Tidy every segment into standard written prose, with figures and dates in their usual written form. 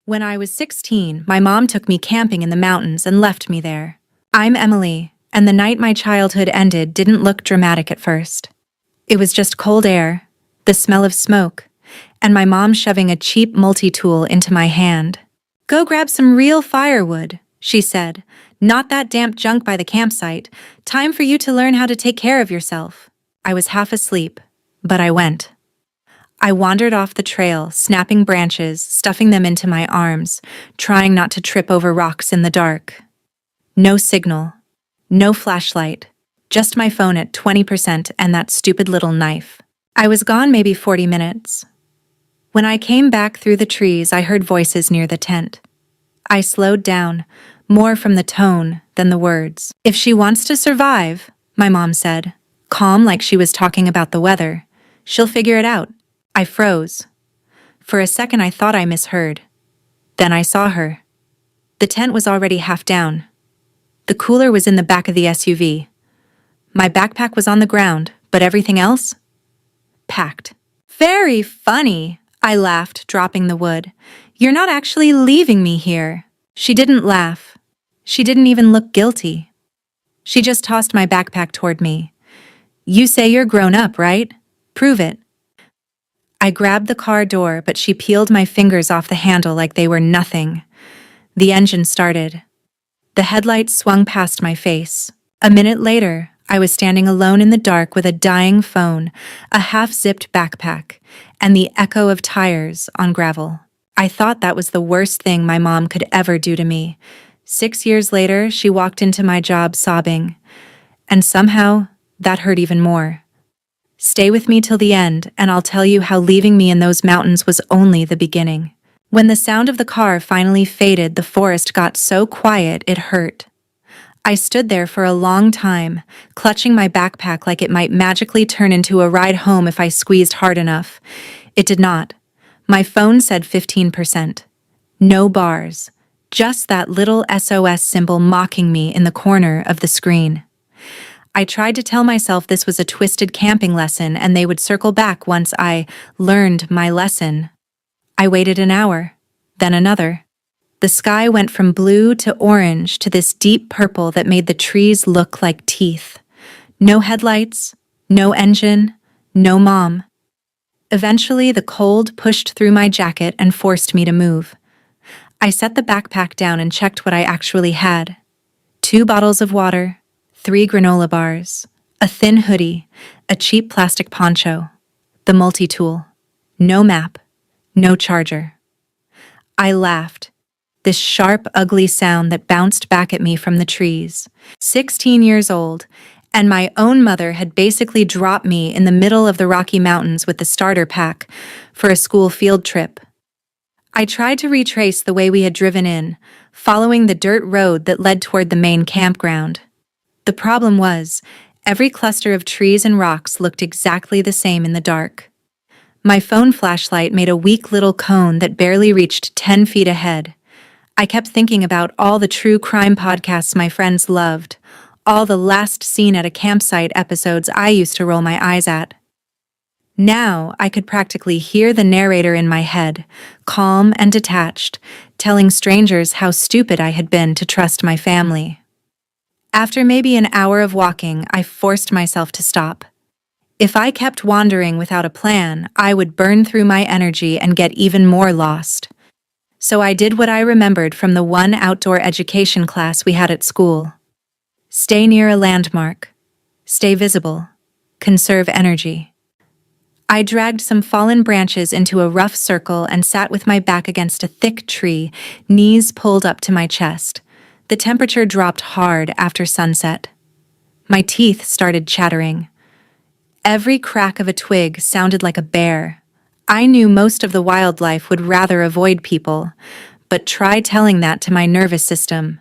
When I was 16, my mom took me camping in the mountains and left me there. I'm Emily, and the night my childhood ended didn't look dramatic at first. It was just cold air, the smell of smoke, and my mom shoving a cheap multi-tool into my hand. "Go grab some real firewood," she said. "Not that damp junk by the campsite. Time for you to learn how to take care of yourself." I was half asleep, but I went. I wandered off the trail, snapping branches, stuffing them into my arms, trying not to trip over rocks in the dark. No signal, no flashlight, just my phone at 20% and that stupid little knife. I was gone maybe 40 minutes. When I came back through the trees, I heard voices near the tent. I slowed down, more from the tone than the words. "If she wants to survive," my mom said, calm like she was talking about the weather, "she'll figure it out." I froze. For a second I thought I misheard. Then I saw her. The tent was already half down. The cooler was in the back of the SUV. My backpack was on the ground, but everything else? Packed. "Very funny," I laughed, dropping the wood. "You're not actually leaving me here." She didn't laugh. She didn't even look guilty. She just tossed my backpack toward me. "You say you're grown up, right? Prove it." I grabbed the car door, but she peeled my fingers off the handle like they were nothing. The engine started. The headlights swung past my face. A minute later, I was standing alone in the dark with a dying phone, a half-zipped backpack, and the echo of tires on gravel. I thought that was the worst thing my mom could ever do to me. 6 years later, she walked into my job sobbing. And somehow, that hurt even more. Stay with me till the end, and I'll tell you how leaving me in those mountains was only the beginning. When the sound of the car finally faded, the forest got so quiet it hurt. I stood there for a long time, clutching my backpack like it might magically turn into a ride home if I squeezed hard enough. It did not. My phone said 15%. No bars. Just that little SOS symbol mocking me in the corner of the screen. I tried to tell myself this was a twisted camping lesson and they would circle back once I learned my lesson. I waited an hour, then another. The sky went from blue to orange to this deep purple that made the trees look like teeth. No headlights, no engine, no mom. Eventually, the cold pushed through my jacket and forced me to move. I set the backpack down and checked what I actually had. 2 bottles of water, 3 granola bars, a thin hoodie, a cheap plastic poncho, the multi-tool, no map, no charger. I laughed, this sharp, ugly sound that bounced back at me from the trees. 16 years old, and my own mother had basically dropped me in the middle of the Rocky Mountains with the starter pack for a school field trip. I tried to retrace the way we had driven in, following the dirt road that led toward the main campground. The problem was, every cluster of trees and rocks looked exactly the same in the dark. My phone flashlight made a weak little cone that barely reached 10 feet ahead. I kept thinking about all the true crime podcasts my friends loved, all the last seen at a campsite episodes I used to roll my eyes at. Now I could practically hear the narrator in my head, calm and detached, telling strangers how stupid I had been to trust my family. After maybe an hour of walking, I forced myself to stop. If I kept wandering without a plan, I would burn through my energy and get even more lost. So I did what I remembered from the one outdoor education class we had at school. Stay near a landmark. Stay visible. Conserve energy. I dragged some fallen branches into a rough circle and sat with my back against a thick tree, knees pulled up to my chest. The temperature dropped hard after sunset. My teeth started chattering. Every crack of a twig sounded like a bear. I knew most of the wildlife would rather avoid people, but try telling that to my nervous system.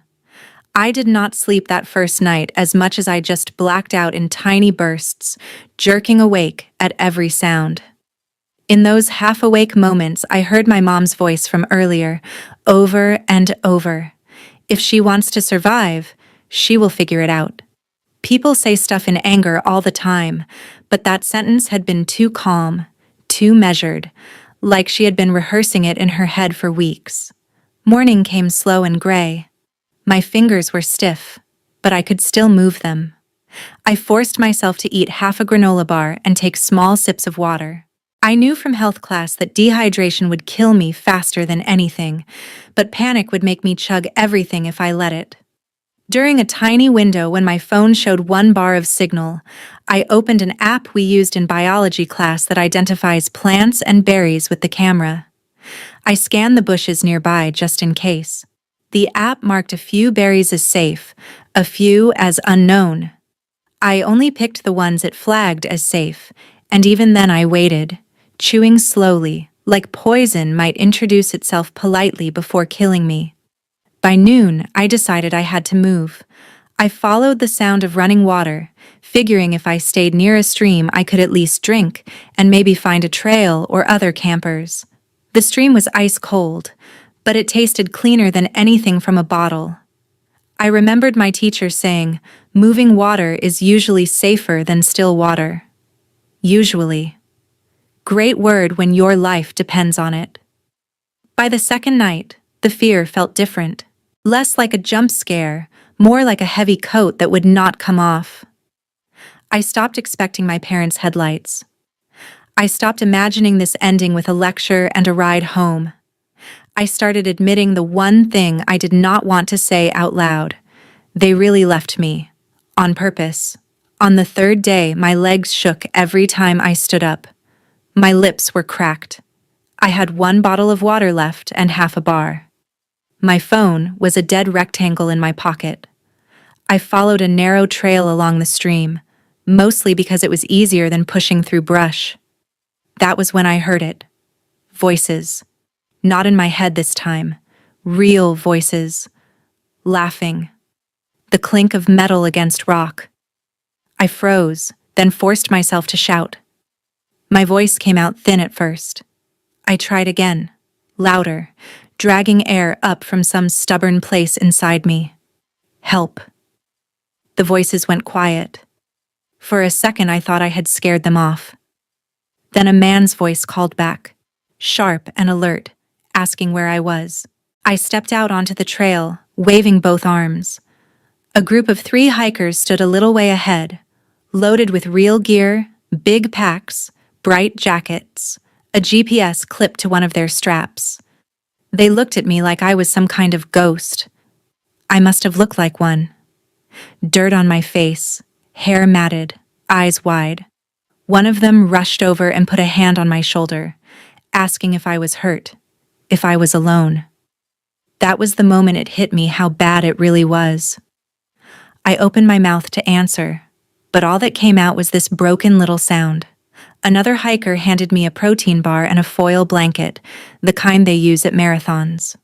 I did not sleep that first night as much as I just blacked out in tiny bursts, jerking awake at every sound. In those half-awake moments, I heard my mom's voice from earlier, over and over. If she wants to survive, she will figure it out. People say stuff in anger all the time, but that sentence had been too calm, too measured, like she had been rehearsing it in her head for weeks. Morning came slow and gray. My fingers were stiff, but I could still move them. I forced myself to eat half a granola bar and take small sips of water. I knew from health class that dehydration would kill me faster than anything, but panic would make me chug everything if I let it. During a tiny window when my phone showed 1 bar of signal, I opened an app we used in biology class that identifies plants and berries with the camera. I scanned the bushes nearby just in case. The app marked a few berries as safe, a few as unknown. I only picked the ones it flagged as safe, and even then I waited, chewing slowly, like poison might introduce itself politely before killing me. By noon, I decided I had to move. I followed the sound of running water, figuring if I stayed near a stream I could at least drink and maybe find a trail or other campers. The stream was ice cold, but it tasted cleaner than anything from a bottle. I remembered my teacher saying, moving water is usually safer than still water. Usually. Great word when your life depends on it. By the second night, the fear felt different. Less like a jump scare, more like a heavy coat that would not come off. I stopped expecting my parents' headlights. I stopped imagining this ending with a lecture and a ride home. I started admitting the one thing I did not want to say out loud. They really left me. On purpose. On the third day, my legs shook every time I stood up. My lips were cracked. I had 1 bottle of water left and half a bar. My phone was a dead rectangle in my pocket. I followed a narrow trail along the stream, mostly because it was easier than pushing through brush. That was when I heard it. Voices. Not in my head this time. Real voices. Laughing. The clink of metal against rock. I froze, then forced myself to shout. My voice came out thin at first. I tried again, louder, dragging air up from some stubborn place inside me. Help. The voices went quiet. For a second I thought I had scared them off. Then a man's voice called back, sharp and alert, asking where I was. I stepped out onto the trail, waving both arms. A group of 3 hikers stood a little way ahead, loaded with real gear, big packs, bright jackets, a GPS clipped to one of their straps. They looked at me like I was some kind of ghost. I must have looked like one. Dirt on my face, hair matted, eyes wide. One of them rushed over and put a hand on my shoulder, asking if I was hurt, if I was alone. That was the moment it hit me how bad it really was. I opened my mouth to answer, but all that came out was this broken little sound. Another hiker handed me a protein bar and a foil blanket, the kind they use at marathons.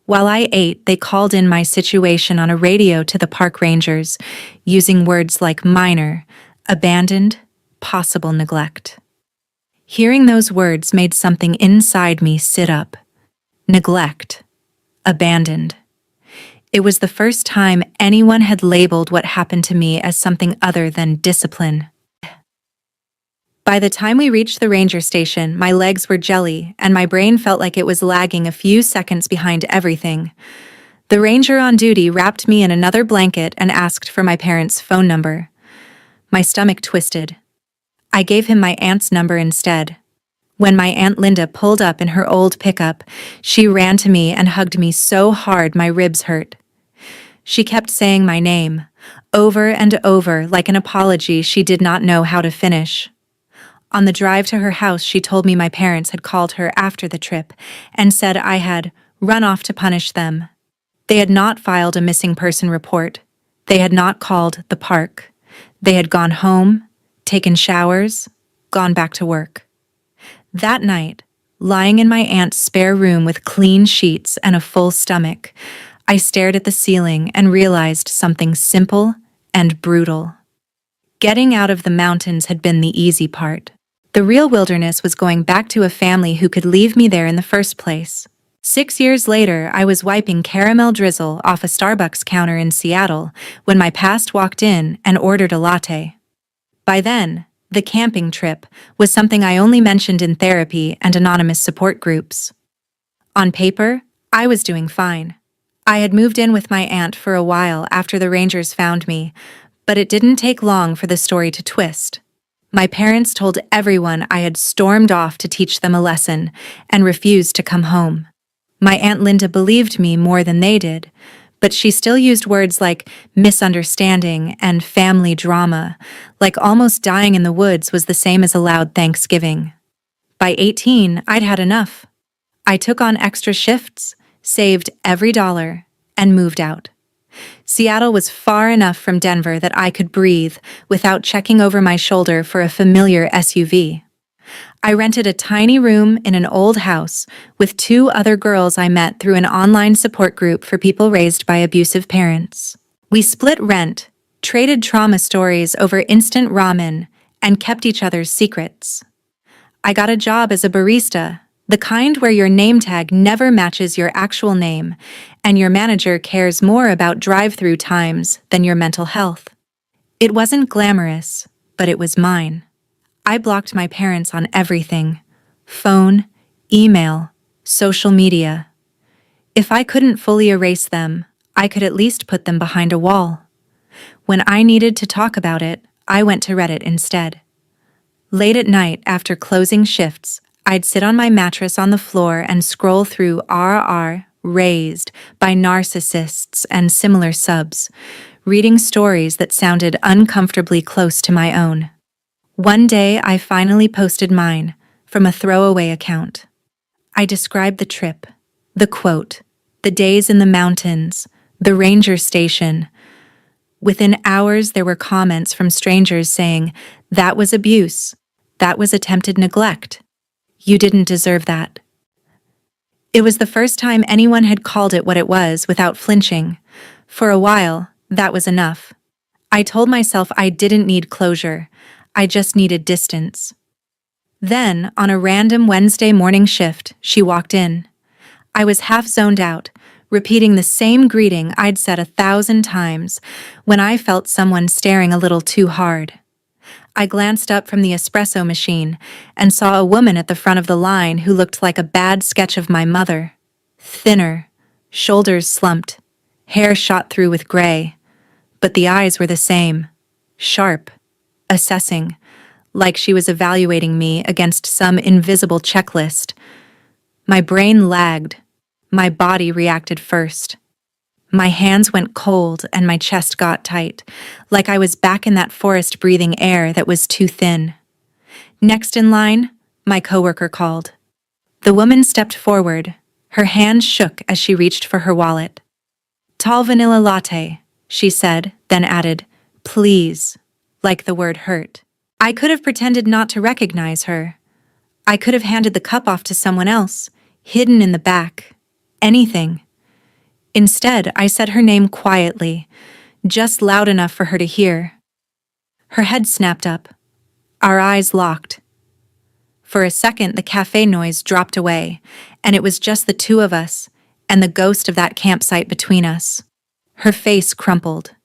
While I ate, they called in my situation on a radio to the park rangers, using words like minor, abandoned, possible neglect. Hearing those words made something inside me sit up. Neglect. Abandoned. It was the first time anyone had labeled what happened to me as something other than discipline. By the time we reached the ranger station, my legs were jelly, and my brain felt like it was lagging a few seconds behind everything. The ranger on duty wrapped me in another blanket and asked for my parents' phone number. My stomach twisted. I gave him my aunt's number instead. When my Aunt Linda pulled up in her old pickup, she ran to me and hugged me so hard my ribs hurt. She kept saying my name, over and over like an apology she did not know how to finish. On the drive to her house, she told me my parents had called her after the trip and said I had run off to punish them. They had not filed a missing person report. They had not called the park. They had gone home, taken showers, gone back to work. That night, lying in my aunt's spare room with clean sheets and a full stomach, I stared at the ceiling and realized something simple and brutal. Getting out of the mountains had been the easy part. The real wilderness was going back to a family who could leave me there in the first place. 6 years later, I was wiping caramel drizzle off a Starbucks counter in Seattle when my past walked in and ordered a latte. By then, the camping trip was something I only mentioned in therapy and anonymous support groups. On paper, I was doing fine. I had moved in with my aunt for a while after the Rangers found me, but it didn't take long for the story to twist. My parents told everyone I had stormed off to teach them a lesson and refused to come home. My Aunt Linda believed me more than they did, but she still used words like misunderstanding and family drama, like almost dying in the woods was the same as a loud Thanksgiving. By 18, I'd had enough. I took on extra shifts, saved every dollar, and moved out. Seattle was far enough from Denver that I could breathe without checking over my shoulder for a familiar SUV. I rented a tiny room in an old house with 2 other girls I met through an online support group for people raised by abusive parents. We split rent, traded trauma stories over instant ramen, and kept each other's secrets. I got a job as a barista, the kind where your name tag never matches your actual name, and your manager cares more about drive-through times than your mental health. It wasn't glamorous, but it was mine. I blocked my parents on everything: phone, email, social media. If I couldn't fully erase them, I could at least put them behind a wall. When I needed to talk about it, I went to Reddit instead. Late at night after closing shifts, I'd sit on my mattress on the floor and scroll through RR raised by narcissists and similar subs, reading stories that sounded uncomfortably close to my own. One day, I finally posted mine from a throwaway account. I described the trip, the quote, the days in the mountains, the ranger station. Within hours, there were comments from strangers saying, "That was abuse. That was attempted neglect. You didn't deserve that." It was the first time anyone had called it what it was without flinching. For a while, that was enough. I told myself I didn't need closure. I just needed distance. Then, on a random Wednesday morning shift, she walked in. I was half zoned out, repeating the same greeting I'd said 1,000 times when I felt someone staring a little too hard. I glanced up from the espresso machine and saw a woman at the front of the line who looked like a bad sketch of my mother. Thinner, shoulders slumped, hair shot through with gray. But the eyes were the same, sharp, assessing, like she was evaluating me against some invisible checklist. My brain lagged. My body reacted first. My hands went cold and my chest got tight, like I was back in that forest breathing air that was too thin. Next in line, my coworker called. The woman stepped forward. Her hand shook as she reached for her wallet. "Tall vanilla latte," she said, then added, "Please," like the word hurt. I could have pretended not to recognize her. I could have handed the cup off to someone else, hidden in the back. Anything. Instead, I said her name quietly, just loud enough for her to hear. Her head snapped up. Our eyes locked. For a second, the cafe noise dropped away, and it was just the 2 of us and the ghost of that campsite between us. Her face crumpled.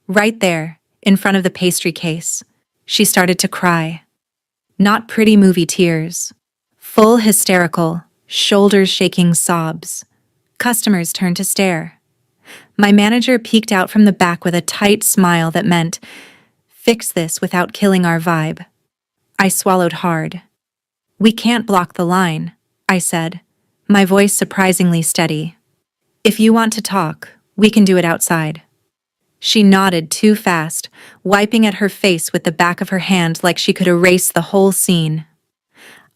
Right there, in front of the pastry case, she started to cry. Not pretty movie tears. Full hysterical, shoulders shaking sobs. Customers turned to stare. My manager peeked out from the back with a tight smile that meant, "Fix this without killing our vibe." I swallowed hard. "We can't block the line," I said, my voice surprisingly steady. "If you want to talk, we can do it outside." She nodded too fast, wiping at her face with the back of her hand like she could erase the whole scene.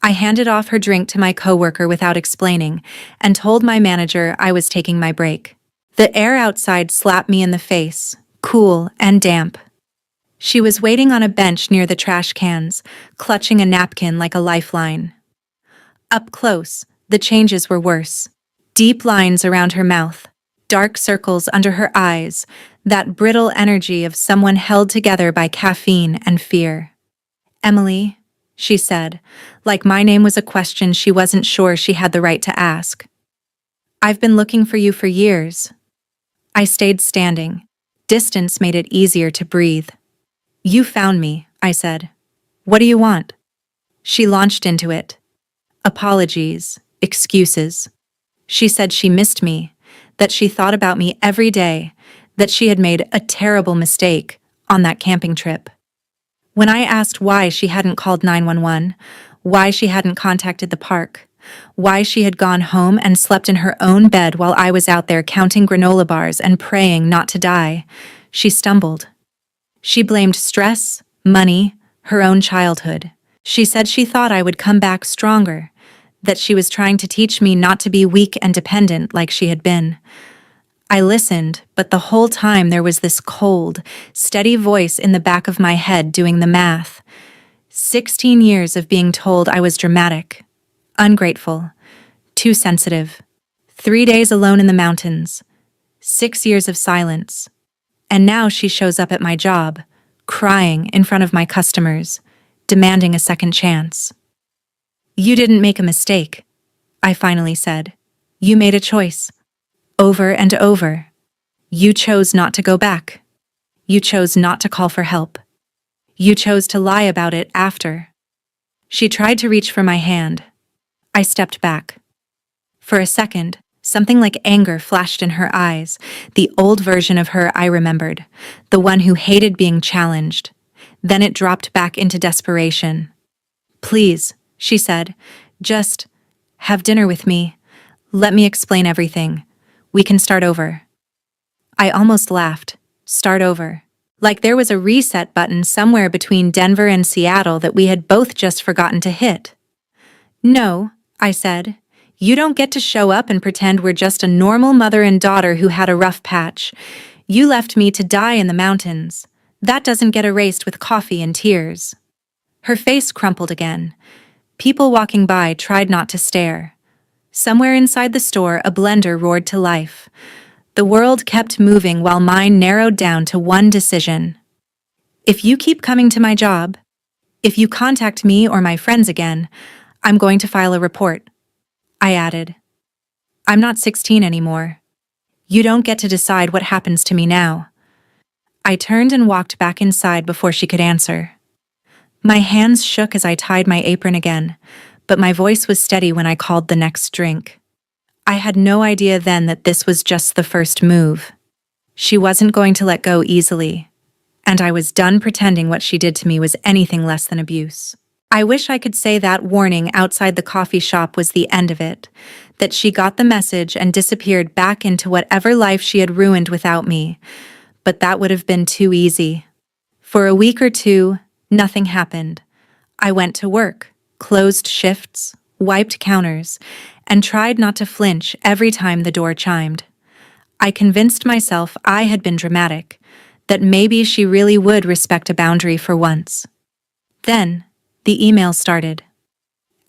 I handed off her drink to my coworker without explaining and told my manager I was taking my break. The air outside slapped me in the face, cool and damp. She was waiting on a bench near the trash cans, clutching a napkin like a lifeline. Up close, the changes were worse. Deep lines around her mouth, dark circles under her eyes, that brittle energy of someone held together by caffeine and fear. "Emily," she said, like my name was a question she wasn't sure she had the right to ask. "I've been looking for you for years." I stayed standing. Distance made it easier to breathe. "You found me," I said. "What do you want?" She launched into it. Apologies, excuses. She said she missed me, that she thought about me every day, that she had made a terrible mistake on that camping trip. When I asked why she hadn't called 911, why she hadn't contacted the park, why she had gone home and slept in her own bed while I was out there counting granola bars and praying not to die, she stumbled. She blamed stress, money, her own childhood. She said she thought I would come back stronger, that she was trying to teach me not to be weak and dependent like she had been. I listened, but the whole time there was this cold, steady voice in the back of my head doing the math. 16 years of being told I was dramatic, ungrateful, too sensitive. 3 days alone in the mountains. 6 years of silence. And now she shows up at my job, crying in front of my customers, demanding a second chance. "You didn't make a mistake," I finally said. "You made a choice. Over and over. You chose not to go back. You chose not to call for help. You chose to lie about it after." She tried to reach for my hand. I stepped back. For a second, something like anger flashed in her eyes, the old version of her I remembered, the one who hated being challenged. Then it dropped back into desperation. "Please," she said, "just have dinner with me. Let me explain everything. We can start over." I almost laughed. Start over. Like there was a reset button somewhere between Denver and Seattle that we had both just forgotten to hit. "No," I said. "You don't get to show up and pretend we're just a normal mother and daughter who had a rough patch. You left me to die in the mountains. That doesn't get erased with coffee and tears." Her face crumpled again. People walking by tried not to stare. Somewhere inside the store, a blender roared to life. The world kept moving while mine narrowed down to one decision. "If you keep coming to my job, if you contact me or my friends again, I'm going to file a report," I added. "I'm not 16 anymore. You don't get to decide what happens to me now." I turned and walked back inside before she could answer. My hands shook as I tied my apron again, but my voice was steady when I called the next drink. I had no idea then that this was just the first move. She wasn't going to let go easily, and I was done pretending what she did to me was anything less than abuse. I wish I could say that warning outside the coffee shop was the end of it, that she got the message and disappeared back into whatever life she had ruined without me, but that would have been too easy. For a week or two, nothing happened. I went to work, closed shifts, wiped counters, and tried not to flinch every time the door chimed. I convinced myself I had been dramatic, that maybe she really would respect a boundary for once. Then, the emails started.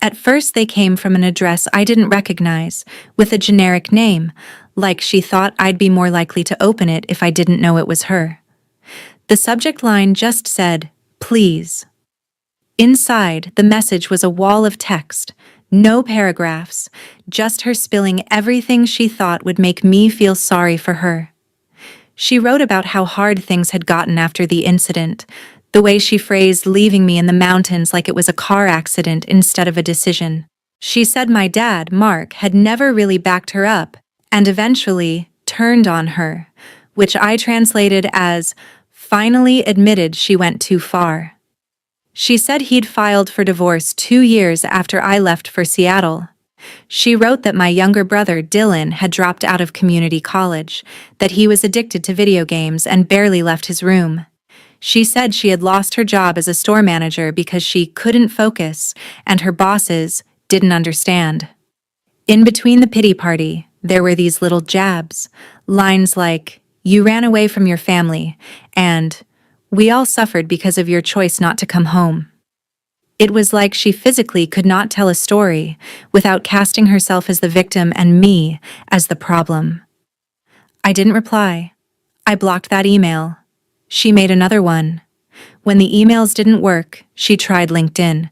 At first they came from an address I didn't recognize, with a generic name, like she thought I'd be more likely to open it if I didn't know it was her. The subject line just said, "Please." Inside, the message was a wall of text, no paragraphs, just her spilling everything she thought would make me feel sorry for her. She wrote about how hard things had gotten after the incident, the way she phrased leaving me in the mountains like it was a car accident instead of a decision. She said my dad, Mark, had never really backed her up, and eventually turned on her, which I translated as, finally admitted she went too far. She said he'd filed for divorce 2 years after I left for Seattle. She wrote that my younger brother, Dylan, had dropped out of community college, that he was addicted to video games and barely left his room. She said she had lost her job as a store manager because she couldn't focus, and her bosses didn't understand. In between the pity party, there were these little jabs, lines like, "You ran away from your family," and "We all suffered because of your choice not to come home." It was like she physically could not tell a story without casting herself as the victim and me as the problem. I didn't reply. I blocked that email. She made another one. When the emails didn't work, she tried LinkedIn,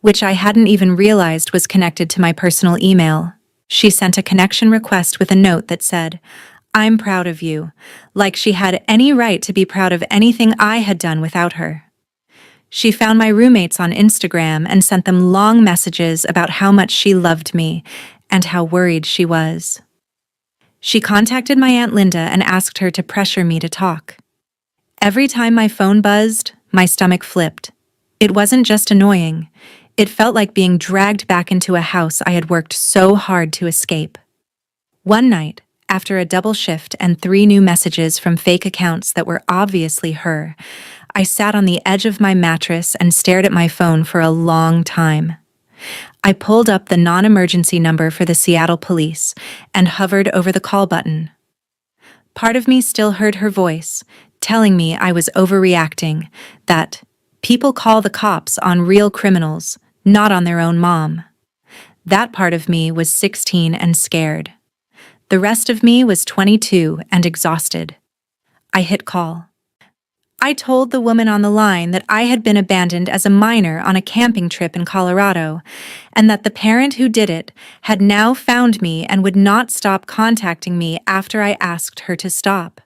which I hadn't even realized was connected to my personal email. She sent a connection request with a note that said, "I'm proud of you," like she had any right to be proud of anything I had done without her. She found my roommates on Instagram and sent them long messages about how much she loved me and how worried she was. She contacted my Aunt Linda and asked her to pressure me to talk. Every time my phone buzzed, my stomach flipped. It wasn't just annoying. It felt like being dragged back into a house I had worked so hard to escape. One night, after a double shift and 3 new messages from fake accounts that were obviously her, I sat on the edge of my mattress and stared at my phone for a long time. I pulled up the non-emergency number for the Seattle police and hovered over the call button. Part of me still heard her voice, telling me I was overreacting, that people call the cops on real criminals, not on their own mom. That part of me was 16 and scared. The rest of me was 22 and exhausted. I hit call. I told the woman on the line that I had been abandoned as a minor on a camping trip in Colorado, and that the parent who did it had now found me and would not stop contacting me after I asked her to stop.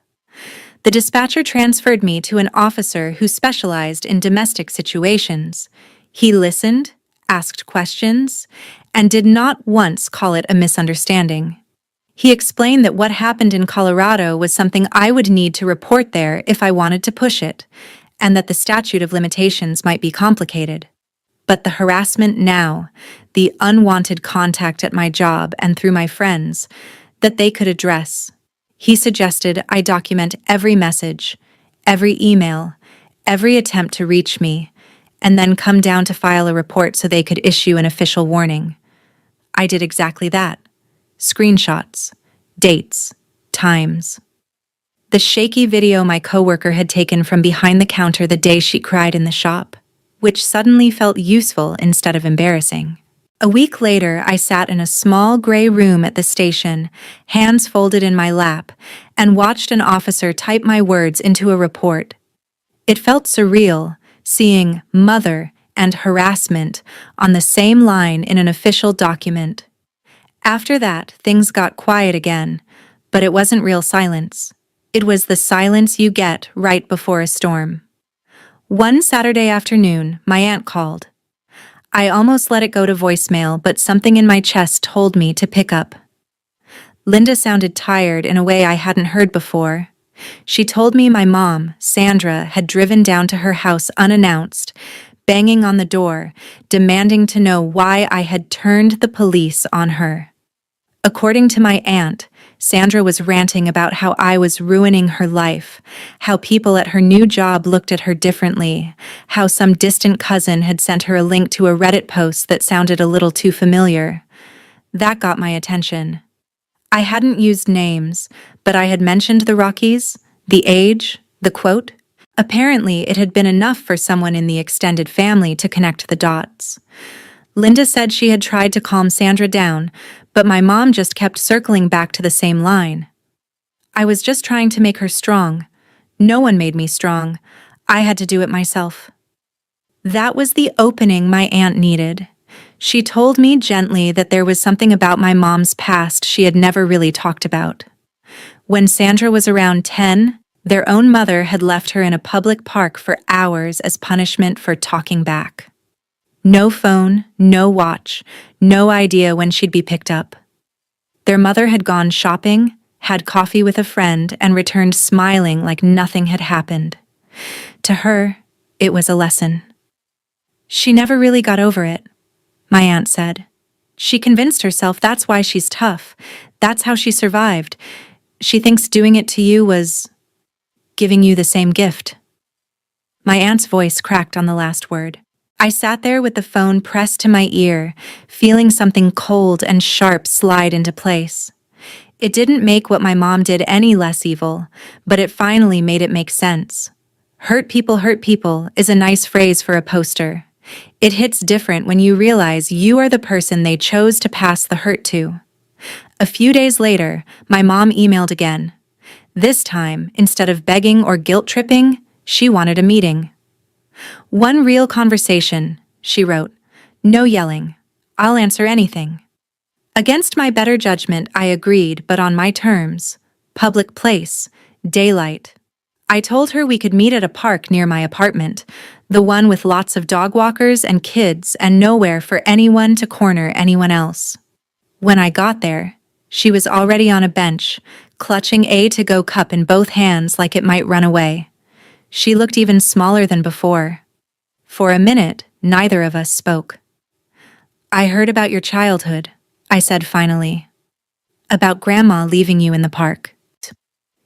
The dispatcher transferred me to an officer who specialized in domestic situations. He listened, asked questions, and did not once call it a misunderstanding. He explained that what happened in Colorado was something I would need to report there if I wanted to push it, and that the statute of limitations might be complicated. But the harassment now, the unwanted contact at my job and through my friends, that they could address. He suggested I document every message, every email, every attempt to reach me, and then come down to file a report so they could issue an official warning. I did exactly that. Screenshots, dates, times. The shaky video my coworker had taken from behind the counter the day she cried in the shop, which suddenly felt useful instead of embarrassing. A week later, I sat in a small gray room at the station, hands folded in my lap, and watched an officer type my words into a report. It felt surreal, seeing mother and harassment on the same line in an official document. After that, things got quiet again, but it wasn't real silence. It was the silence you get right before a storm. One Saturday afternoon, my aunt called. I almost let it go to voicemail, but something in my chest told me to pick up. Linda sounded tired in a way I hadn't heard before. She told me my mom, Sandra, had driven down to her house unannounced, banging on the door, demanding to know why I had turned the police on her. According to my aunt, Sandra was ranting about how I was ruining her life, how people at her new job looked at her differently, how some distant cousin had sent her a link to a Reddit post that sounded a little too familiar. That got my attention. I hadn't used names, but I had mentioned the Rockies, the age, the quote. Apparently, it had been enough for someone in the extended family to connect the dots. Linda said she had tried to calm Sandra down, but my mom just kept circling back to the same line. I was just trying to make her strong. No one made me strong. I had to do it myself. That was the opening my aunt needed. She told me gently that there was something about my mom's past she had never really talked about. When Sandra was around 10, their own mother had left her in a public park for hours as punishment for talking back. No phone, no watch, no idea when she'd be picked up. Their mother had gone shopping, had coffee with a friend, and returned smiling like nothing had happened. To her, it was a lesson. She never really got over it, my aunt said. She convinced herself that's why she's tough. That's how she survived. She thinks doing it to you was giving you the same gift. My aunt's voice cracked on the last word. I sat there with the phone pressed to my ear, feeling something cold and sharp slide into place. It didn't make what my mom did any less evil, but it finally made it make sense. Hurt people is a nice phrase for a poster. It hits different when you realize you are the person they chose to pass the hurt to. A few days later, my mom emailed again. This time, instead of begging or guilt-tripping, she wanted a meeting. One real conversation, she wrote. No yelling. I'll answer anything. Against my better judgment, I agreed, but on my terms. Public place. Daylight. I told her we could meet at a park near my apartment, the one with lots of dog walkers and kids and nowhere for anyone to corner anyone else. When I got there, she was already on a bench, clutching a to-go cup in both hands like it might run away. She looked even smaller than before. For a minute, neither of us spoke. "I heard about your childhood," I said finally. "About Grandma leaving you in the park."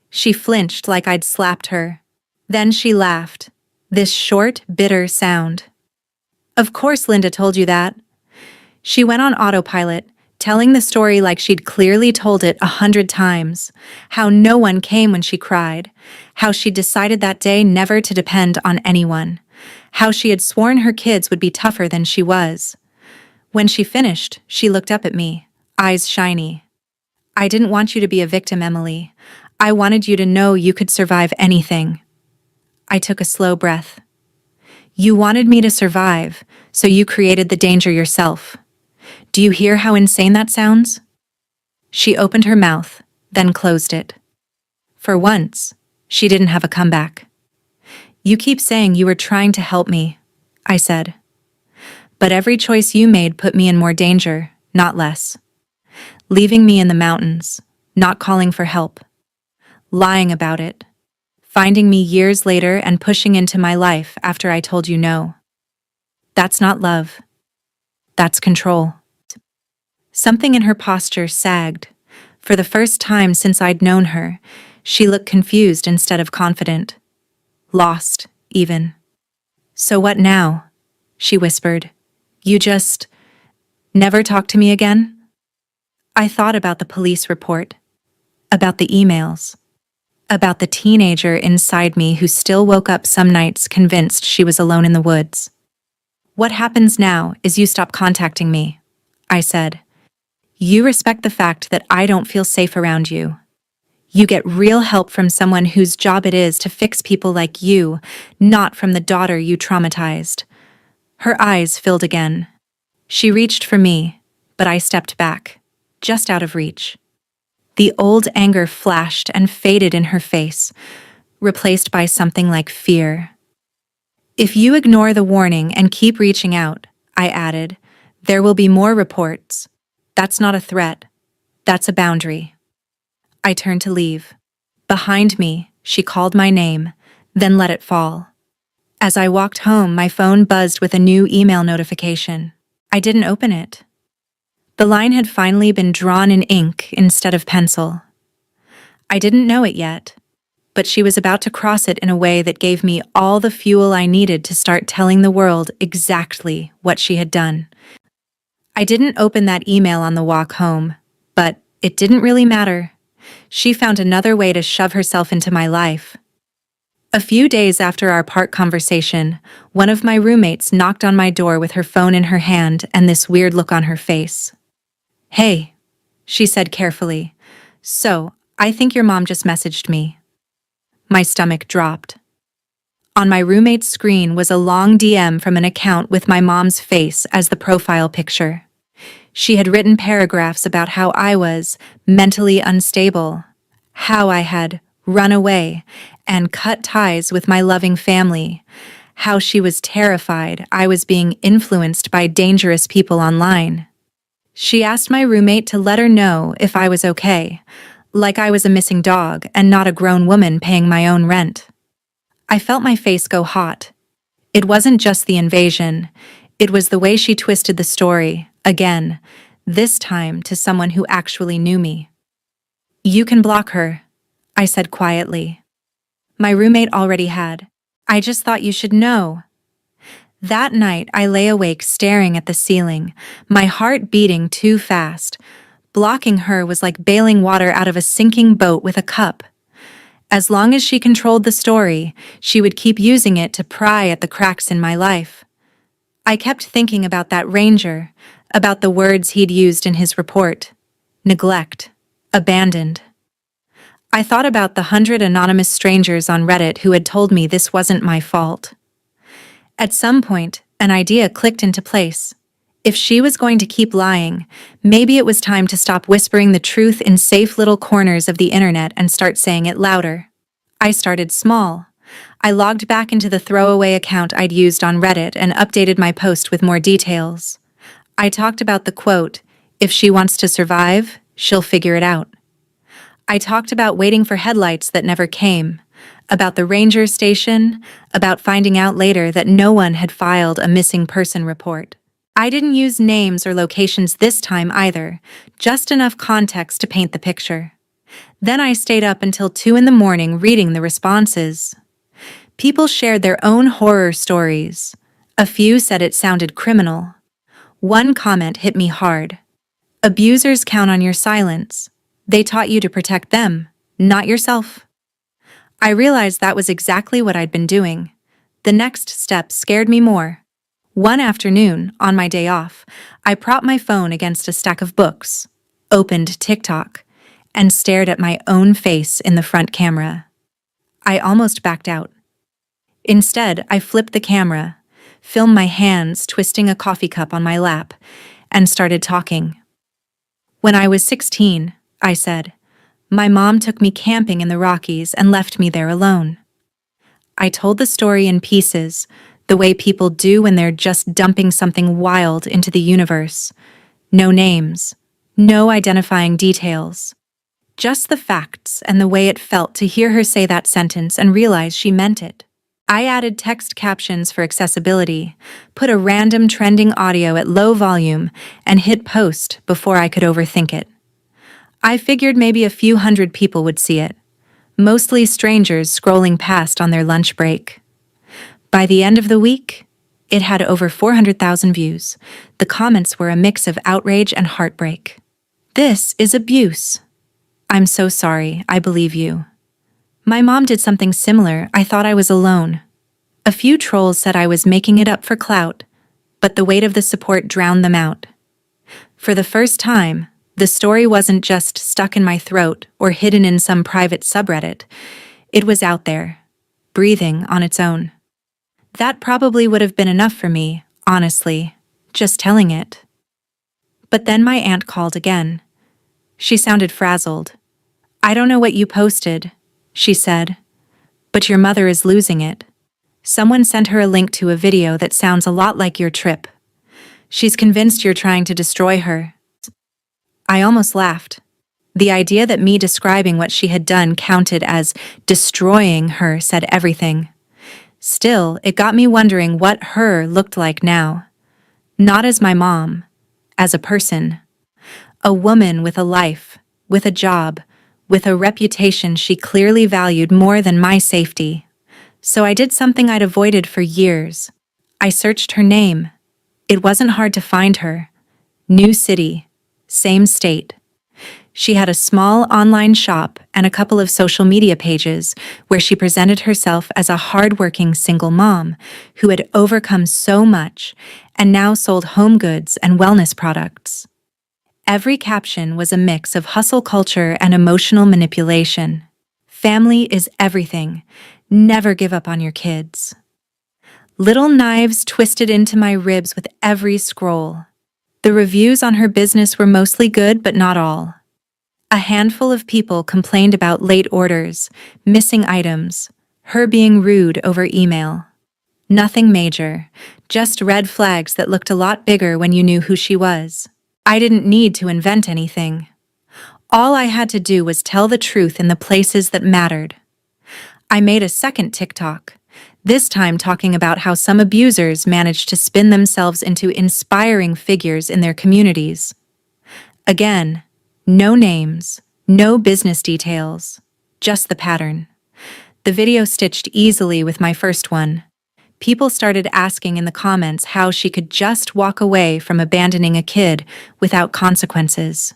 She flinched like I'd slapped her. Then she laughed, this short, bitter sound. "Of course Linda told you that." She went on autopilot, telling the story like she'd clearly told it 100 times, how no one came when she cried, how she decided that day never to depend on anyone, how she had sworn her kids would be tougher than she was. When she finished, she looked up at me, eyes shiny. "I didn't want you to be a victim, Emily. I wanted you to know you could survive anything." I took a slow breath. "You wanted me to survive, so you created the danger yourself. Do you hear how insane that sounds?" She opened her mouth, then closed it. For once, she didn't have a comeback. "You keep saying you were trying to help me," I said. "But every choice you made put me in more danger, not less. Leaving me in the mountains, not calling for help, lying about it, finding me years later and pushing into my life after I told you no. That's not love. That's control." Something in her posture sagged. For the first time since I'd known her, she looked confused instead of confident. Lost, even. "So what now?" she whispered. "You just never talk to me again?" I thought about the police report, about the emails, about the teenager inside me who still woke up some nights convinced she was alone in the woods. "What happens now is you stop contacting me," I said. "You respect the fact that I don't feel safe around you. You get real help from someone whose job it is to fix people like you, not from the daughter you traumatized." Her eyes filled again. She reached for me, but I stepped back, just out of reach. The old anger flashed and faded in her face, replaced by something like fear. "If you ignore the warning and keep reaching out," I added, "there will be more reports. That's not a threat. That's a boundary." I turned to leave. Behind me, she called my name, then let it fall. As I walked home, my phone buzzed with a new email notification. I didn't open it. The line had finally been drawn in ink instead of pencil. I didn't know it yet, but she was about to cross it in a way that gave me all the fuel I needed to start telling the world exactly what she had done. I didn't open that email on the walk home, but it didn't really matter. She found another way to shove herself into my life. A few days after our park conversation, one of my roommates knocked on my door with her phone in her hand and this weird look on her face. "Hey," she said carefully. "So, I think your mom just messaged me." My stomach dropped. On my roommate's screen was a long DM from an account with my mom's face as the profile picture. She had written paragraphs about how I was mentally unstable, how I had run away and cut ties with my loving family, how she was terrified I was being influenced by dangerous people online. She asked my roommate to let her know if I was okay, like I was a missing dog and not a grown woman paying my own rent. I felt my face go hot. It wasn't just the invasion, it was the way she twisted the story, again, this time to someone who actually knew me. "You can block her," I said quietly. My roommate already had. "I just thought you should know." That night, I lay awake staring at the ceiling, my heart beating too fast. Blocking her was like bailing water out of a sinking boat with a cup. As long as she controlled the story, she would keep using it to pry at the cracks in my life. I kept thinking about that ranger, about the words he'd used in his report. Neglect. Abandoned. I thought about the 100 anonymous strangers on Reddit who had told me this wasn't my fault. At some point, an idea clicked into place. If she was going to keep lying, maybe it was time to stop whispering the truth in safe little corners of the internet and start saying it louder. I started small. I logged back into the throwaway account I'd used on Reddit and updated my post with more details. I talked about the quote, If she wants to survive, she'll figure it out. I talked about waiting for headlights that never came, about the ranger station, about finding out later that no one had filed a missing person report. I didn't use names or locations this time either, just enough context to paint the picture. Then I stayed up until 2 in the morning reading the responses. People shared their own horror stories. A few said it sounded criminal. One comment hit me hard. Abusers count on your silence. They taught you to protect them, not yourself. I realized that was exactly what I'd been doing. The next step scared me more. One afternoon, on my day off, I propped my phone against a stack of books, opened TikTok, and stared at my own face in the front camera. I almost backed out. Instead, I flipped the camera, filmed my hands twisting a coffee cup on my lap, and started talking. When I was 16, I said, my mom took me camping in the Rockies and left me there alone. I told the story in pieces, the way people do when they're just dumping something wild into the universe. No names, no identifying details. Just the facts and the way it felt to hear her say that sentence and realize she meant it. I added text captions for accessibility, put a random trending audio at low volume, and hit post before I could overthink it. I figured maybe a few hundred people would see it, mostly strangers scrolling past on their lunch break. By the end of the week, it had over 400,000 views. The comments were a mix of outrage and heartbreak. This is abuse. I'm so sorry, I believe you. My mom did something similar. I thought I was alone. A few trolls said I was making it up for clout, but the weight of the support drowned them out. For the first time, the story wasn't just stuck in my throat or hidden in some private subreddit. It was out there, breathing on its own. That probably would have been enough for me, honestly, just telling it. But then my aunt called again. She sounded frazzled. I don't know what you posted, she said, but your mother is losing it. Someone sent her a link to a video that sounds a lot like your trip. She's convinced you're trying to destroy her. I almost laughed. The idea that me describing what she had done counted as destroying her said everything. Still, it got me wondering what her looked like now. Not as my mom, as a person. A woman with a life, with a job, with a reputation she clearly valued more than my safety. So I did something I'd avoided for years. I searched her name. It wasn't hard to find her. New city, same state. She had a small online shop and a couple of social media pages where she presented herself as a hardworking single mom who had overcome so much and now sold home goods and wellness products. Every caption was a mix of hustle culture and emotional manipulation. Family is everything. Never give up on your kids. Little knives twisted into my ribs with every scroll. The reviews on her business were mostly good, but not all. A handful of people complained about late orders, missing items, her being rude over email. Nothing major, just red flags that looked a lot bigger when you knew who she was. I didn't need to invent anything. All I had to do was tell the truth in the places that mattered. I made a second TikTok, this time talking about how some abusers managed to spin themselves into inspiring figures in their communities. Again, no names, no business details, just the pattern. The video stitched easily with my first one. People started asking in the comments how she could just walk away from abandoning a kid without consequences.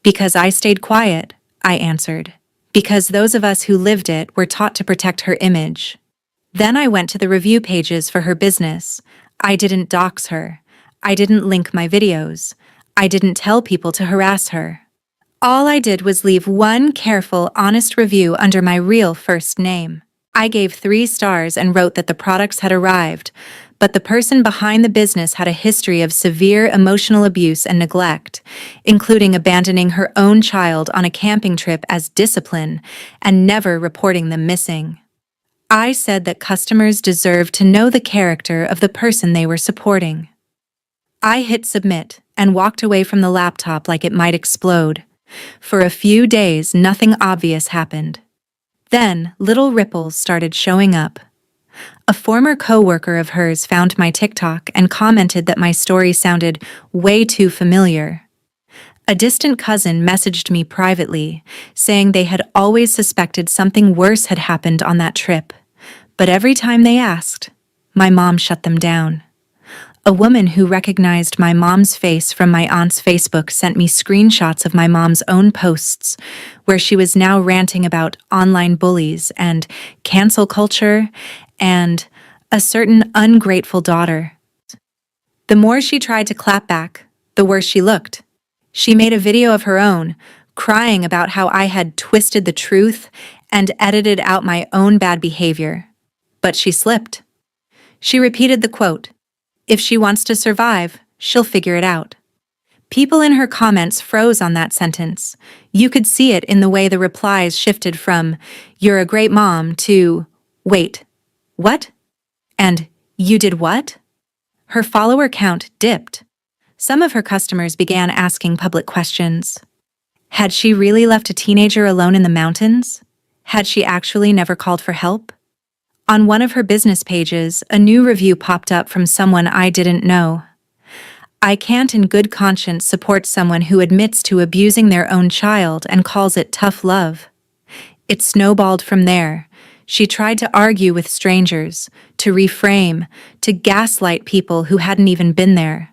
Because I stayed quiet, I answered. Because those of us who lived it were taught to protect her image. Then I went to the review pages for her business. I didn't dox her. I didn't link my videos. I didn't tell people to harass her. All I did was leave one careful, honest review under my real first name. I gave 3 stars and wrote that the products had arrived, but the person behind the business had a history of severe emotional abuse and neglect, including abandoning her own child on a camping trip as discipline and never reporting them missing. I said that customers deserved to know the character of the person they were supporting. I hit submit and walked away from the laptop like it might explode. For a few days, nothing obvious happened. Then, little ripples started showing up. A former coworker of hers found my TikTok and commented that my story sounded way too familiar. A distant cousin messaged me privately, saying they had always suspected something worse had happened on that trip. But every time they asked, my mom shut them down. A woman who recognized my mom's face from my aunt's Facebook sent me screenshots of my mom's own posts, where she was now ranting about online bullies and cancel culture and a certain ungrateful daughter. The more she tried to clap back, the worse she looked. She made a video of her own, crying about how I had twisted the truth and edited out my own bad behavior. But she slipped. She repeated the quote, "If she wants to survive, she'll figure it out." People in her comments froze on that sentence. You could see it in the way the replies shifted from, "You're a great mom," to, "Wait, what?" and "You did what?" Her follower count dipped. Some of her customers began asking public questions. Had she really left a teenager alone in the mountains? Had she actually never called for help? On one of her business pages, a new review popped up from someone I didn't know. "I can't in good conscience support someone who admits to abusing their own child and calls it tough love." It snowballed from there. She tried to argue with strangers, to reframe, to gaslight people who hadn't even been there.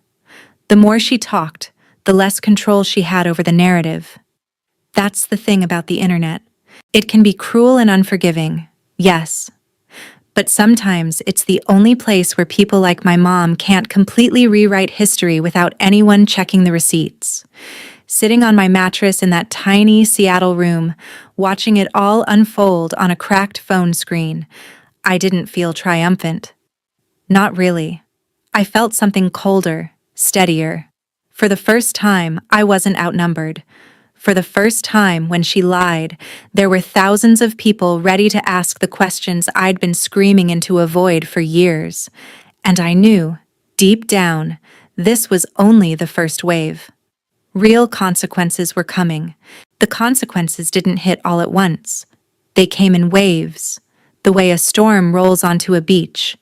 The more she talked, the less control she had over the narrative. That's the thing about the internet. It can be cruel and unforgiving, yes. But sometimes it's the only place where people like my mom can't completely rewrite history without anyone checking the receipts. Sitting on my mattress in that tiny Seattle room, watching it all unfold on a cracked phone screen, I didn't feel triumphant. Not really. I felt something colder, steadier. For the first time, I wasn't outnumbered. For the first time, when she lied, there were thousands of people ready to ask the questions I'd been screaming into a void for years. And I knew, deep down, this was only the first wave. Real consequences were coming. The consequences didn't hit all at once. They came in waves, the way a storm rolls onto a beach,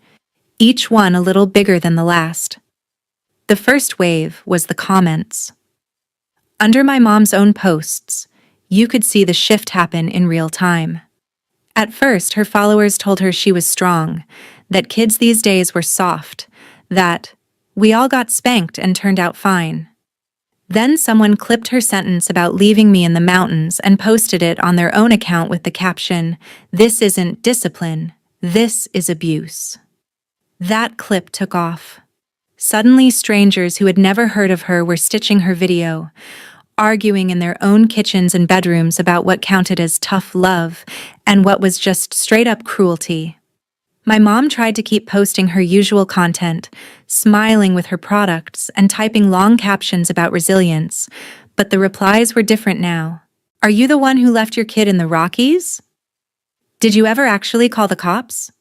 each one a little bigger than the last. The first wave was the comments. Under my mom's own posts, you could see the shift happen in real time. At first, her followers told her she was strong, that kids these days were soft, that we all got spanked and turned out fine. Then someone clipped her sentence about leaving me in the mountains and posted it on their own account with the caption, "This isn't discipline, this is abuse." That clip took off. Suddenly, strangers who had never heard of her were stitching her video, arguing in their own kitchens and bedrooms about what counted as tough love and what was just straight-up cruelty. My mom tried to keep posting her usual content, smiling with her products and typing long captions about resilience, but the replies were different now. "Are you the one who left your kid in the Rockies? Did you ever actually call the cops?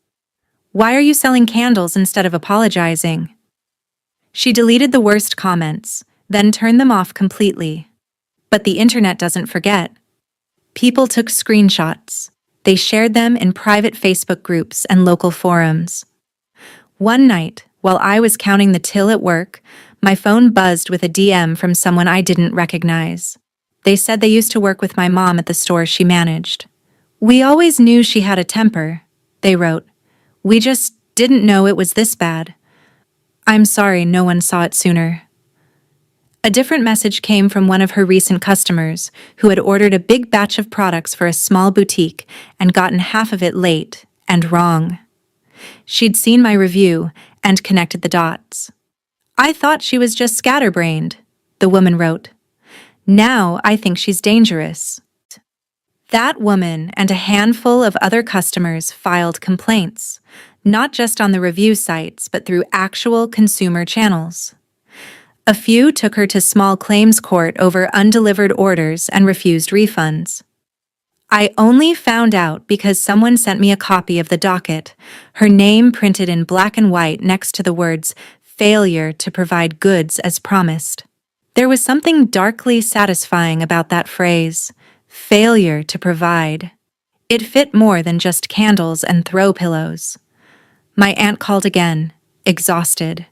Why are you selling candles instead of apologizing?" She deleted the worst comments, then turned them off completely. But the internet doesn't forget. People took screenshots. They shared them in private Facebook groups and local forums. One night, while I was counting the till at work, my phone buzzed with a DM from someone I didn't recognize. They said they used to work with my mom at the store she managed. "We always knew she had a temper," they wrote. "We just didn't know it was this bad. I'm sorry no one saw it sooner." A different message came from one of her recent customers who had ordered a big batch of products for a small boutique and gotten half of it late and wrong. She'd seen my review and connected the dots. "I thought she was just scatterbrained," the woman wrote. "Now I think she's dangerous." That woman and a handful of other customers filed complaints, not just on the review sites but through actual consumer channels. A few took her to small claims court over undelivered orders and refused refunds. I only found out because someone sent me a copy of the docket, her name printed in black and white next to the words, failure to provide goods as promised. There was something darkly satisfying about that phrase, failure to provide. It fit more than just candles and throw pillows. My aunt called again, exhausted.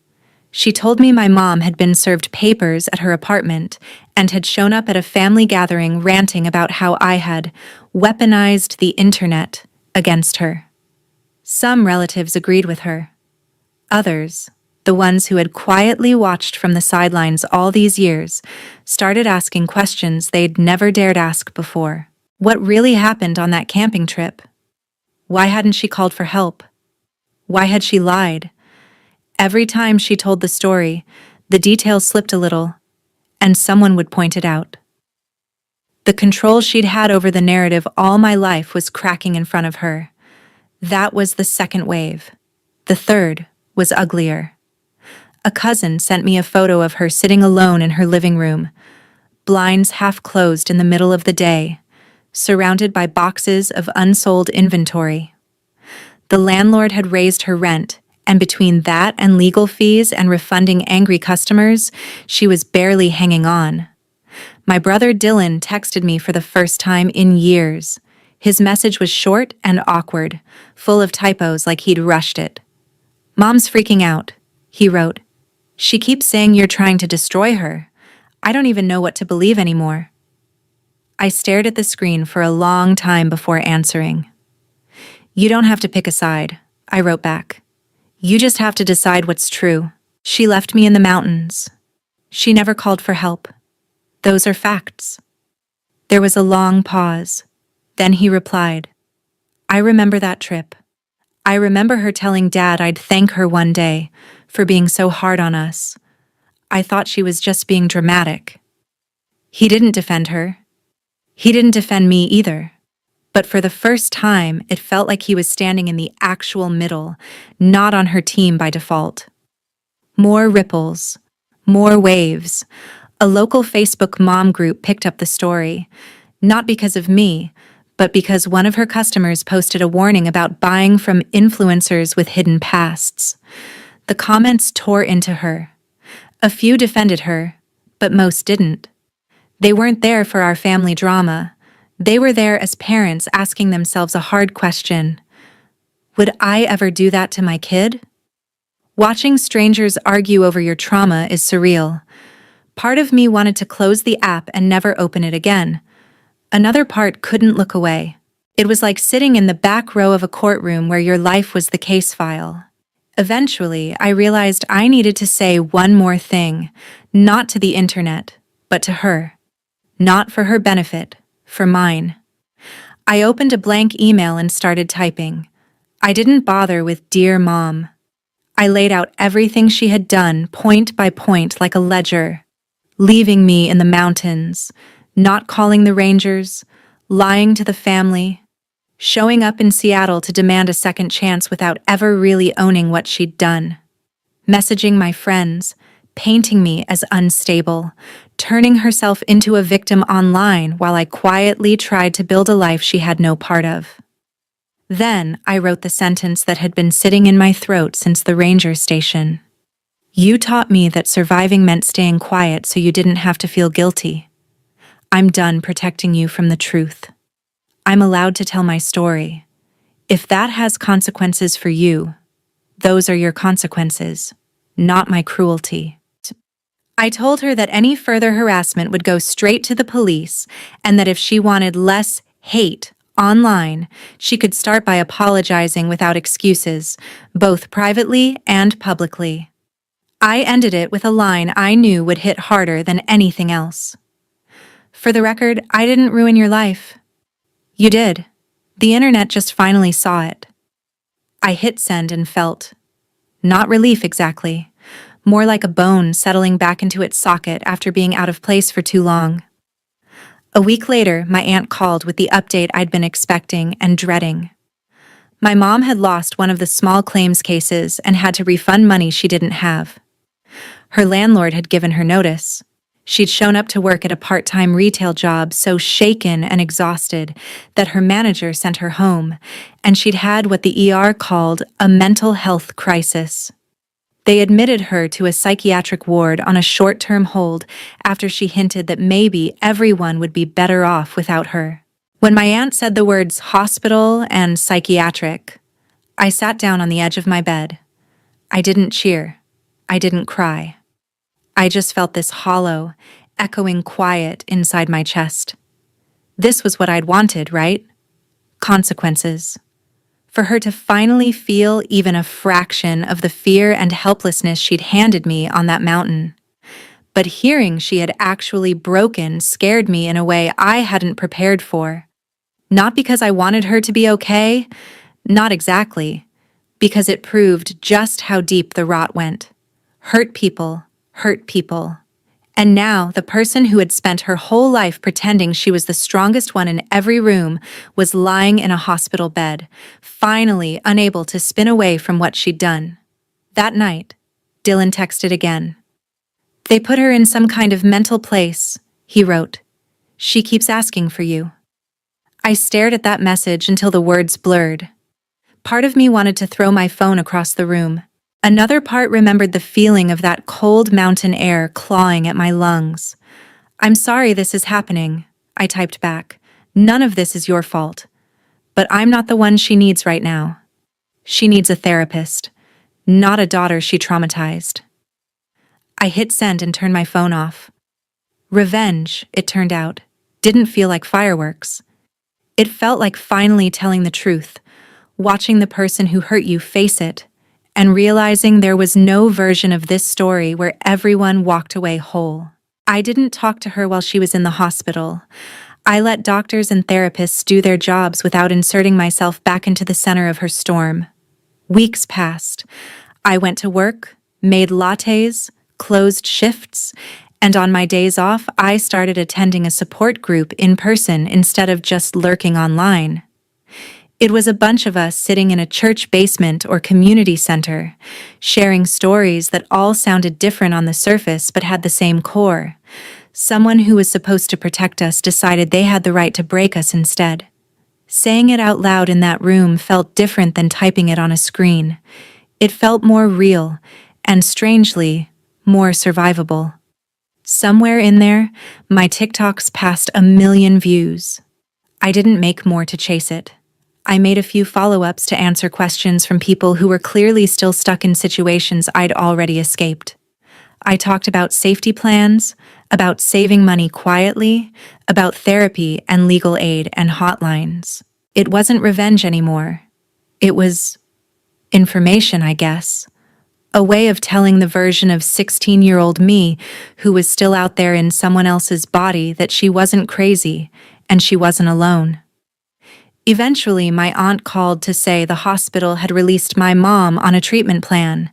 She told me my mom had been served papers at her apartment and had shown up at a family gathering ranting about how I had weaponized the internet against her. Some relatives agreed with her. Others, the ones who had quietly watched from the sidelines all these years, started asking questions they'd never dared ask before. What really happened on that camping trip? Why hadn't she called for help? Why had she lied? Every time she told the story, the details slipped a little, and someone would point it out. The control she'd had over the narrative all my life was cracking in front of her. That was the second wave. The third was uglier. A cousin sent me a photo of her sitting alone in her living room, blinds half closed in the middle of the day, surrounded by boxes of unsold inventory. The landlord had raised her rent, and between that and legal fees and refunding angry customers, she was barely hanging on. My brother Dylan texted me for the first time in years. His message was short and awkward, full of typos like he'd rushed it. "Mom's freaking out," he wrote. "She keeps saying you're trying to destroy her. I don't even know what to believe anymore." I stared at the screen for a long time before answering. "You don't have to pick a side," I wrote back. "You just have to decide what's true. She left me in the mountains. She never called for help. Those are facts." There was a long pause. Then he replied, "I remember that trip. I remember her telling Dad I'd thank her one day for being so hard on us. I thought she was just being dramatic." He didn't defend her. He didn't defend me either. But for the first time, it felt like he was standing in the actual middle, not on her team by default. More ripples, more waves. A local Facebook mom group picked up the story, not because of me, but because one of her customers posted a warning about buying from influencers with hidden pasts. The comments tore into her. A few defended her, but most didn't. They weren't there for our family drama. They were there as parents asking themselves a hard question. Would I ever do that to my kid? Watching strangers argue over your trauma is surreal. Part of me wanted to close the app and never open it again. Another part couldn't look away. It was like sitting in the back row of a courtroom where your life was the case file. Eventually, I realized I needed to say one more thing, not to the internet, but to her. Not for her benefit, for mine. I opened a blank email and started typing. I didn't bother with "Dear Mom." I laid out everything she had done, point by point, like a ledger. Leaving me in the mountains, not calling the Rangers, lying to the family, showing up in Seattle to demand a second chance without ever really owning what she'd done. Messaging my friends, painting me as unstable, turning herself into a victim online while I quietly tried to build a life she had no part of. Then I wrote the sentence that had been sitting in my throat since the ranger station. "You taught me that surviving meant staying quiet so you didn't have to feel guilty. I'm done protecting you from the truth. I'm allowed to tell my story. If that has consequences for you, those are your consequences, not my cruelty." I told her that any further harassment would go straight to the police and that if she wanted less hate online, she could start by apologizing without excuses, both privately and publicly. I ended it with a line I knew would hit harder than anything else. "For the record, I didn't ruin your life. You did. The internet just finally saw it." I hit send and felt, not relief exactly, more like a bone settling back into its socket after being out of place for too long. A week later, my aunt called with the update I'd been expecting and dreading. My mom had lost one of the small claims cases and had to refund money she didn't have. Her landlord had given her notice. She'd shown up to work at a part-time retail job so shaken and exhausted that her manager sent her home, and she'd had what the ER called a mental health crisis. They admitted her to a psychiatric ward on a short-term hold after she hinted that maybe everyone would be better off without her. When my aunt said the words hospital and psychiatric, I sat down on the edge of my bed. I didn't cheer. I didn't cry. I just felt this hollow, echoing quiet inside my chest. This was what I'd wanted, right? Consequences. For her to finally feel even a fraction of the fear and helplessness she'd handed me on that mountain. But hearing she had actually broken scared me in a way I hadn't prepared for. Not because I wanted her to be okay, not exactly, because it proved just how deep the rot went. Hurt people. And now, the person who had spent her whole life pretending she was the strongest one in every room was lying in a hospital bed, finally unable to spin away from what she'd done. That night, Dylan texted again. "They put her in some kind of mental place," he wrote. "She keeps asking for you." I stared at that message until the words blurred. Part of me wanted to throw my phone across the room. Another part remembered the feeling of that cold mountain air clawing at my lungs. "I'm sorry this is happening," I typed back. "None of this is your fault. But I'm not the one she needs right now. She needs a therapist, not a daughter she traumatized." I hit send and turned my phone off. Revenge, it turned out, didn't feel like fireworks. It felt like finally telling the truth, watching the person who hurt you face it, and realizing there was no version of this story where everyone walked away whole. I didn't talk to her while she was in the hospital. I let doctors and therapists do their jobs without inserting myself back into the center of her storm. Weeks passed. I went to work, made lattes, closed shifts, and on my days off, I started attending a support group in person instead of just lurking online. It was a bunch of us sitting in a church basement or community center, sharing stories that all sounded different on the surface but had the same core. Someone who was supposed to protect us decided they had the right to break us instead. Saying it out loud in that room felt different than typing it on a screen. It felt more real, and strangely, more survivable. Somewhere in there, my TikToks passed 1 million views. I didn't make more to chase it. I made a few follow-ups to answer questions from people who were clearly still stuck in situations I'd already escaped. I talked about safety plans, about saving money quietly, about therapy and legal aid and hotlines. It wasn't revenge anymore. It was information, I guess. A way of telling the version of 16-year-old me who was still out there in someone else's body that she wasn't crazy and she wasn't alone. Eventually, my aunt called to say the hospital had released my mom on a treatment plan.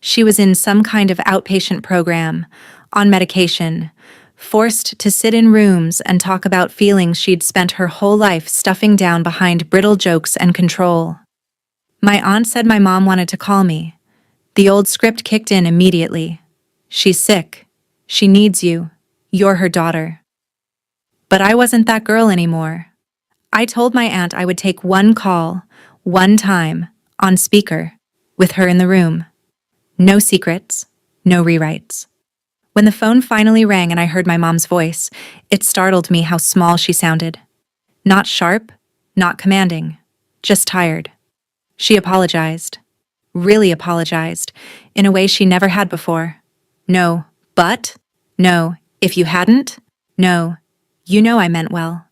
She was in some kind of outpatient program, on medication, forced to sit in rooms and talk about feelings she'd spent her whole life stuffing down behind brittle jokes and control. My aunt said my mom wanted to call me. The old script kicked in immediately. "She's sick. She needs you. You're her daughter." But I wasn't that girl anymore. I told my aunt I would take one call, one time, on speaker, with her in the room. No secrets, no rewrites. When the phone finally rang and I heard my mom's voice, it startled me how small she sounded. Not sharp, not commanding, just tired. She apologized. Really apologized, in a way she never had before. "No, but? No, if you hadn't? No, you know I meant well."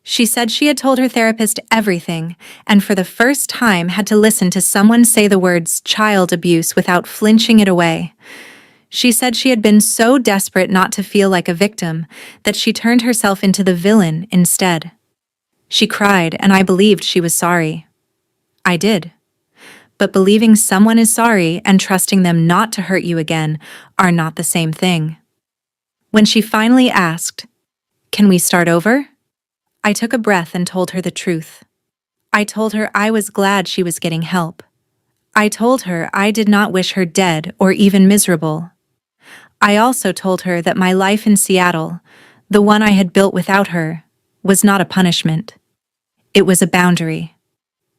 She said she had told her therapist everything, and for the first time had to listen to someone say the words child abuse without flinching it away. She said she had been so desperate not to feel like a victim that she turned herself into the villain instead. She cried, and I believed she was sorry. I did. But believing someone is sorry and trusting them not to hurt you again are not the same thing. When she finally asked, "Can we start over?" I took a breath and told her the truth. I told her I was glad she was getting help. I told her I did not wish her dead or even miserable. I also told her that my life in Seattle, the one I had built without her, was not a punishment. It was a boundary.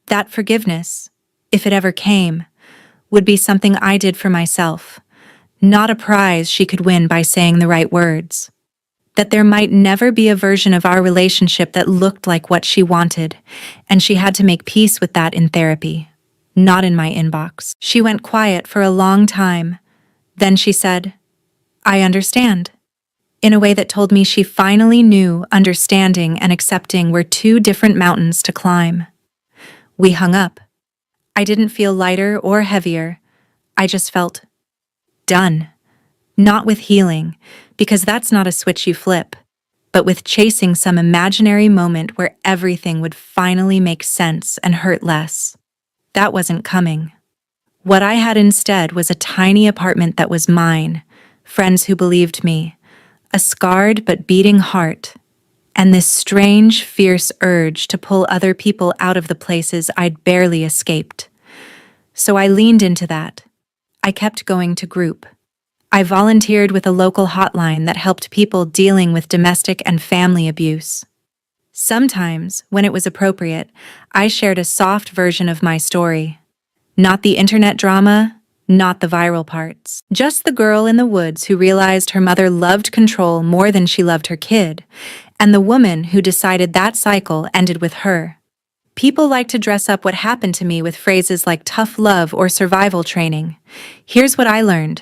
That forgiveness, if it ever came, would be something I did for myself, not a prize she could win by saying the right words. That there might never be a version of our relationship that looked like what she wanted, and she had to make peace with that in therapy, not in my inbox. She went quiet for a long time. Then she said, "I understand," in a way that told me she finally knew understanding and accepting were two different mountains to climb. We hung up. I didn't feel lighter or heavier. I just felt done. Not with healing, because that's not a switch you flip, but with chasing some imaginary moment where everything would finally make sense and hurt less. That wasn't coming. What I had instead was a tiny apartment that was mine, friends who believed me, a scarred but beating heart, and this strange, fierce urge to pull other people out of the places I'd barely escaped. So I leaned into that. I kept going to group. I volunteered with a local hotline that helped people dealing with domestic and family abuse. Sometimes, when it was appropriate, I shared a soft version of my story. Not the internet drama, not the viral parts. Just the girl in the woods who realized her mother loved control more than she loved her kid, and the woman who decided that cycle ended with her. People like to dress up what happened to me with phrases like tough love or survival training. Here's what I learned.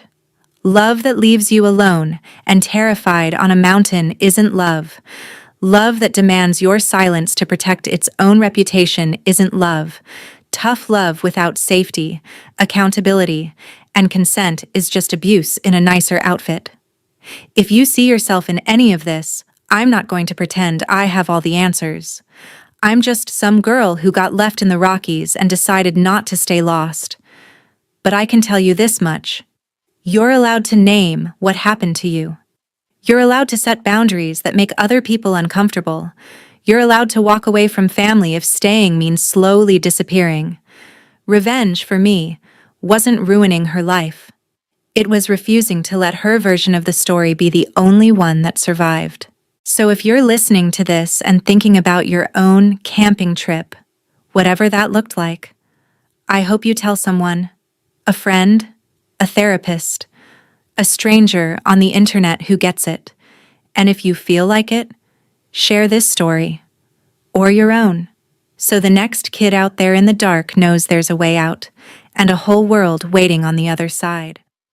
Love that leaves you alone and terrified on a mountain isn't love. Love that demands your silence to protect its own reputation isn't love. Tough love without safety, accountability, and consent is just abuse in a nicer outfit. If you see yourself in any of this, I'm not going to pretend I have all the answers. I'm just some girl who got left in the Rockies and decided not to stay lost. But I can tell you this much. You're allowed to name what happened to you. You're allowed to set boundaries that make other people uncomfortable. You're allowed to walk away from family if staying means slowly disappearing. Revenge, for me, wasn't ruining her life. It was refusing to let her version of the story be the only one that survived. So if you're listening to this and thinking about your own camping trip, whatever that looked like, I hope you tell someone, a friend, a therapist, a stranger on the internet who gets it. And if you feel like it, share this story, or your own, so the next kid out there in the dark knows there's a way out, and a whole world waiting on the other side.